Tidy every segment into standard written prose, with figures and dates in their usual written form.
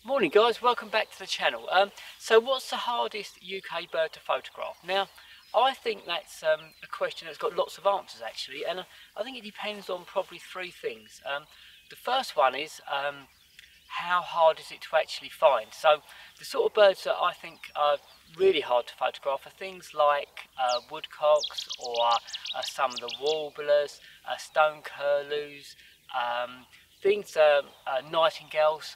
Morning guys, welcome back to the channel. So what's the hardest UK bird to photograph? Now, I think that's a question that's got lots of answers actually, and I think it depends on probably three things. The first one is how hard is it to actually find? So the sort of birds that I think are really hard to photograph are things like woodcocks or some of the warblers, stone curlews, things, nightingales.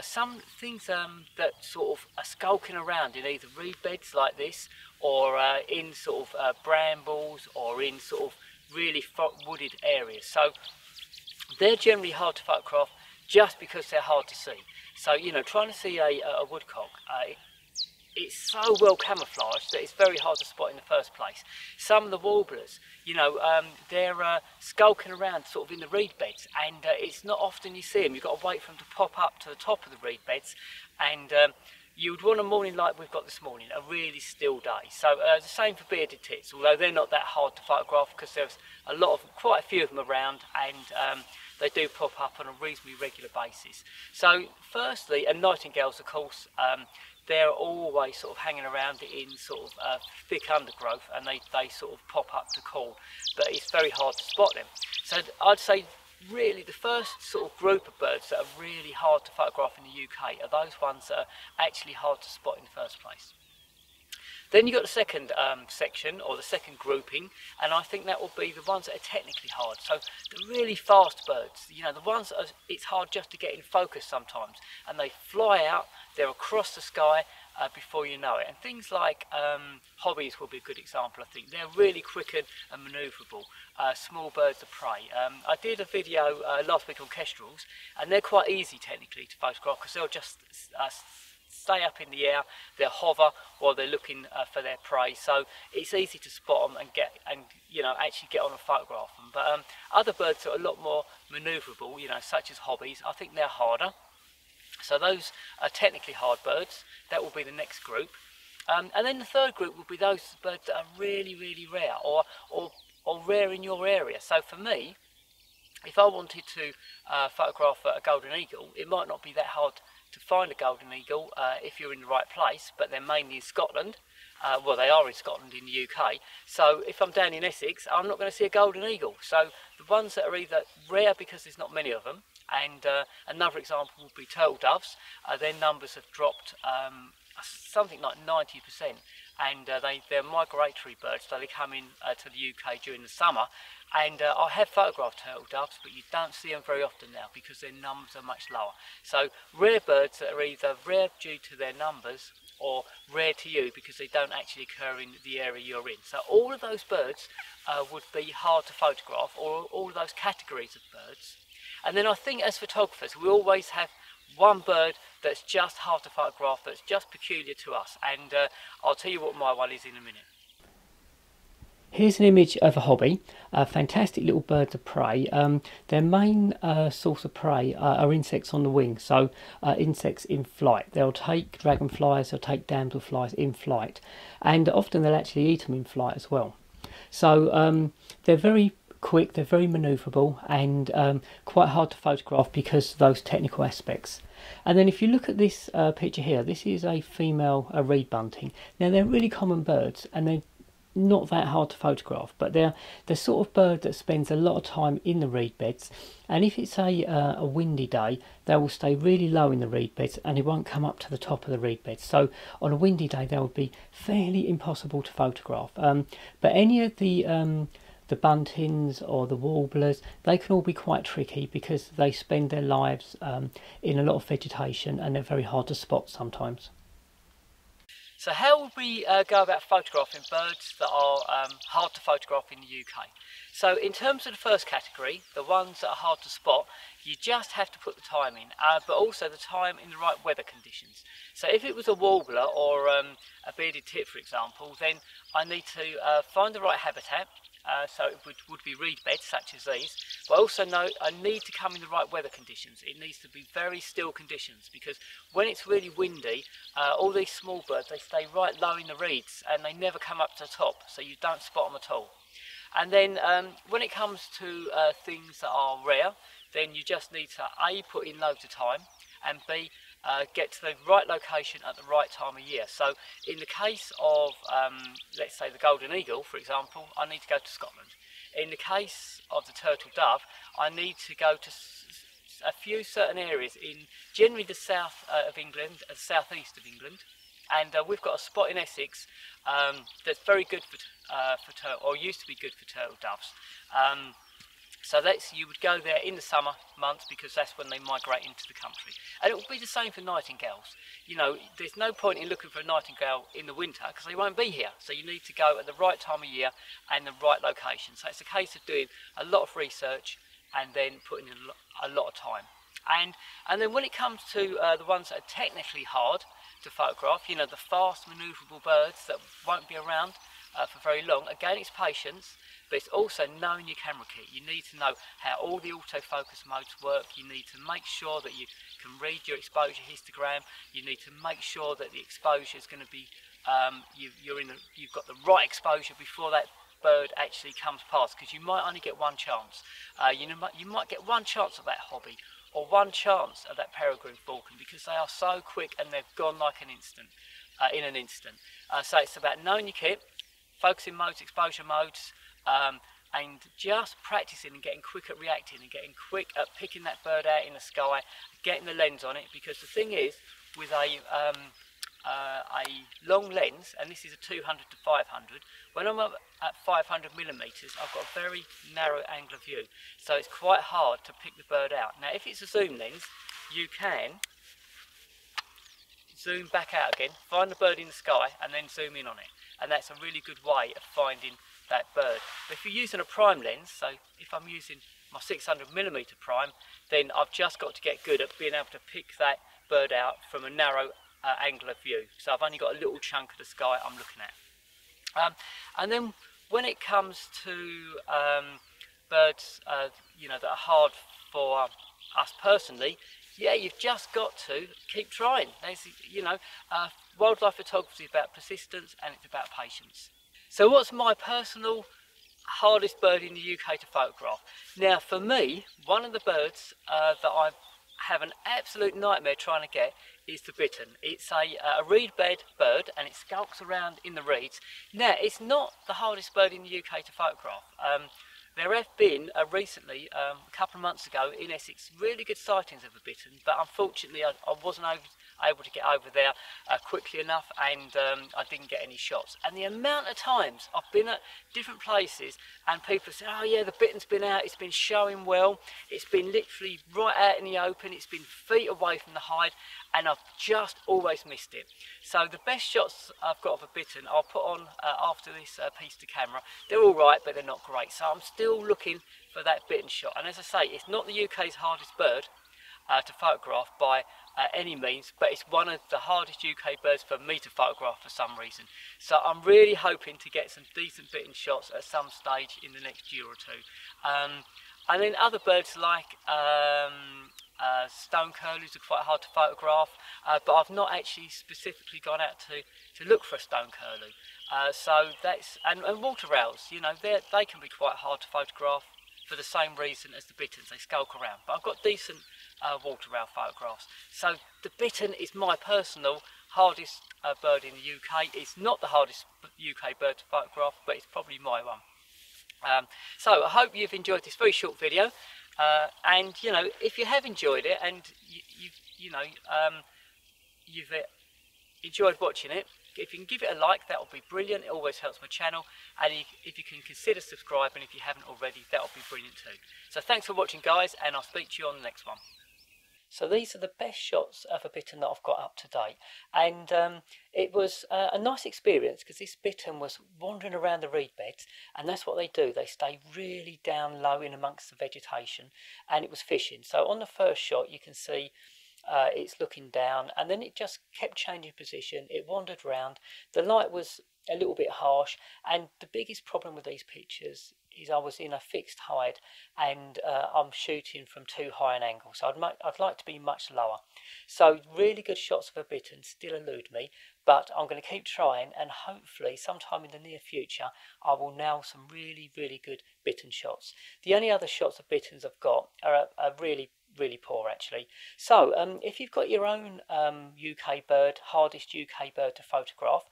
Some things that sort of are skulking around in either reed beds like this or in sort of brambles or in sort of really wooded areas. So they're generally hard to photograph just because they're hard to see. So, you know, trying to see a woodcock, it's so well camouflaged that it's very hard to spot in the first place. Some of the warblers, you know, they're skulking around sort of in the reed beds, and it's not often you see them. You've got to wait for them to pop up to the top of the reed beds, and you would want a morning like we've got this morning, a really still day. So the same for bearded tits, although they're not that hard to photograph because there's quite a few of them around, and they do pop up on a reasonably regular basis. So firstly, and nightingales of course, they're always sort of hanging around in sort of thick undergrowth, and they sort of pop up to call, but it's very hard to spot them. So I'd say really the first sort of group of birds that are really hard to photograph in the UK are those ones that are actually hard to spot in the first place. Then you've got the second section, or the second grouping, and I think that will be the ones that are technically hard. So the really fast birds, you know, the ones that it's hard just to get in focus sometimes, and they fly out, they're across the sky before you know it. And things like hobbies will be a good example, I think. They're really quick and manoeuvrable, small birds of prey. I did a video last week on kestrels, and they're quite easy technically to photograph because they'll just stay up in the air, they'll hover while they're looking for their prey, so it's easy to spot them and you know, actually get on and photograph them. But other birds are a lot more manoeuvrable, you know, such as hobbies, I think they're harder. So those are technically hard birds. That will be the next group. And then the third group will be those birds that are really, really rare or rare in your area. So for me, if I wanted to photograph a golden eagle, it might not be that hard to find a golden eagle if you're in the right place, but they're mainly in Scotland. Well, they are in Scotland in the UK. So if I'm down in Essex, I'm not going to see a golden eagle. So the ones that are either rare because there's not many of them, and another example would be turtle doves. Their numbers have dropped something like 90%, and they're migratory birds, so they come in to the UK during the summer. And I have photographed turtle doves, but you don't see them very often now because their numbers are much lower. So rare birds that are either rare due to their numbers or rare to you because they don't actually occur in the area you're in. So all of those birds would be hard to photograph, or all of those categories of birds. And then I think as photographers, we always have one bird that's just hard to photograph, that's just peculiar to us. And I'll tell you what my one is in a minute. Here's an image of a hobby, fantastic little birds of prey. Their main source of prey are insects on the wing, so insects in flight. They'll take dragonflies, they'll take damselflies in flight, and often they'll actually eat them in flight as well. So they're very quick, they're very manoeuvrable, and quite hard to photograph because of those technical aspects. And then if you look at this picture here, this is a female reed bunting. Now they're really common birds, and they're not that hard to photograph, but they're the sort of bird that spends a lot of time in the reed beds, and if it's a windy day, they will stay really low in the reed beds and it won't come up to the top of the reed beds. So on a windy day they would be fairly impossible to photograph. But any of the buntings or the warblers, they can all be quite tricky because they spend their lives in a lot of vegetation, and they're very hard to spot sometimes. So how would we go about photographing birds that are hard to photograph in the UK? So in terms of the first category, the ones that are hard to spot, you just have to put the time in, but also the time in the right weather conditions. So if it was a warbler or a bearded tit, for example, then I need to find the right habitat. So it would be reed beds such as these, but also know I need to come in the right weather conditions. It needs to be very still conditions, because when it's really windy, all these small birds, they stay right low in the reeds and they never come up to the top, so you don't spot them at all. And then when it comes to things that are rare, then you just need to put in loads of time, and B, get to the right location at the right time of year. So in the case of, let's say the golden eagle, for example, I need to go to Scotland. In the case of the turtle dove, I need to go to a few certain areas in generally the south of England, southeast of England, and we've got a spot in Essex that's very good for turtle, or used to be good for turtle doves. So you would go there in the summer months because that's when they migrate into the country. And it will be the same for nightingales. You know, there's no point in looking for a nightingale in the winter because they won't be here. So you need to go at the right time of year and the right location. So it's a case of doing a lot of research and then putting in a lot of time. And then when it comes to the ones that are technically hard to photograph, you know, the fast manoeuvrable birds that won't be around for very long, again it's patience, but it's also knowing your camera kit. You need to know how all the autofocus modes work. You need to make sure that you can read your exposure histogram. You need to make sure that the exposure is going to be, you've got the right exposure before that bird actually comes past, because you might only get one chance. You might get one chance of that hobby, or one chance of that peregrine falcon, because they are so quick and they've gone like an instant, in an instant. So it's about knowing your kit, focusing modes, exposure modes, and just practicing and getting quick at reacting and getting quick at picking that bird out in the sky, getting the lens on it. Because the thing is, with a long lens, and this is a 200 to 500, when I'm up at 500 millimeters, I've got a very narrow angle of view, so it's quite hard to pick the bird out. Now if it's a zoom lens, you can zoom back out again, find the bird in the sky and then zoom in on it, and that's a really good way of finding that bird. But if you're using a prime lens, so if I'm using my 600 millimeter prime, then I've just got to get good at being able to pick that bird out from a narrow angle of view. So I've only got a little chunk of the sky I'm looking at. And then when it comes to birds, you know, that are hard for us personally, yeah, you've just got to keep trying. You know, wildlife photography is about persistence and it's about patience. So what's my personal hardest bird in the UK to photograph? Now for me, one of the birds that I have an absolute nightmare trying to get is the bittern. It's a reed bed bird and it skulks around in the reeds. Now it's not the hardest bird in the UK to photograph. There have been recently, a couple of months ago in Essex, really good sightings of a bittern, but unfortunately I wasn't able to get over there quickly enough, and I didn't get any shots. And the amount of times I've been at different places and people have said, oh yeah, the bittern's been out, it's been showing well, it's been literally right out in the open, it's been feet away from the hide, and I've just always missed it. So the best shots I've got of a bittern I'll put on after this piece to camera. They're all right, but they're not great. So I'm still looking for that bittern shot. And as I say, it's not the UK's hardest bird to photograph by any means, but it's one of the hardest UK birds for me to photograph for some reason. So I'm really hoping to get some decent bittern shots at some stage in the next year or two. And then other birds like stone curlews are quite hard to photograph, but I've not actually specifically gone out to look for a stone curlew. So that's, and water rails, you know, they can be quite hard to photograph for the same reason as the bitterns, they skulk around. But I've got decent water rail photographs. So the bittern is my personal hardest bird in the UK. It's not the hardest UK bird to photograph, but it's probably my one. So I hope you've enjoyed this very short video, and you know, if you have enjoyed it and you've enjoyed watching it, if you can give it a like, that would be brilliant. It always helps my channel, and if you can consider subscribing if you haven't already, that would be brilliant too. So thanks for watching guys, and I'll speak to you on the next one. So these are the best shots of a bittern that I've got up to date, and it was a nice experience because this bittern was wandering around the reed beds, and that's what they do, they stay really down low in amongst the vegetation, and it was fishing. So on the first shot you can see it's looking down, and then it just kept changing position, it wandered round, the light was a little bit harsh, and the biggest problem with these pictures is I was in a fixed height, and I'm shooting from too high an angle, so I'd like to be much lower. So really good shots of a bittern still elude me, but I'm going to keep trying, and hopefully sometime in the near future I will nail some really good bittern shots. The only other shots of bitterns I've got are really really poor actually. So if you've got your own UK bird, hardest UK bird to photograph,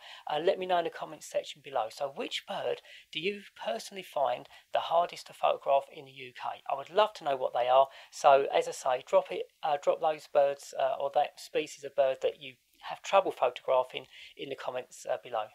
let me know in the comments section below. So which bird do you personally find the hardest to photograph in the UK? I would love to know what they are. So as I say, drop those birds or that species of bird that you have trouble photographing in the comments below.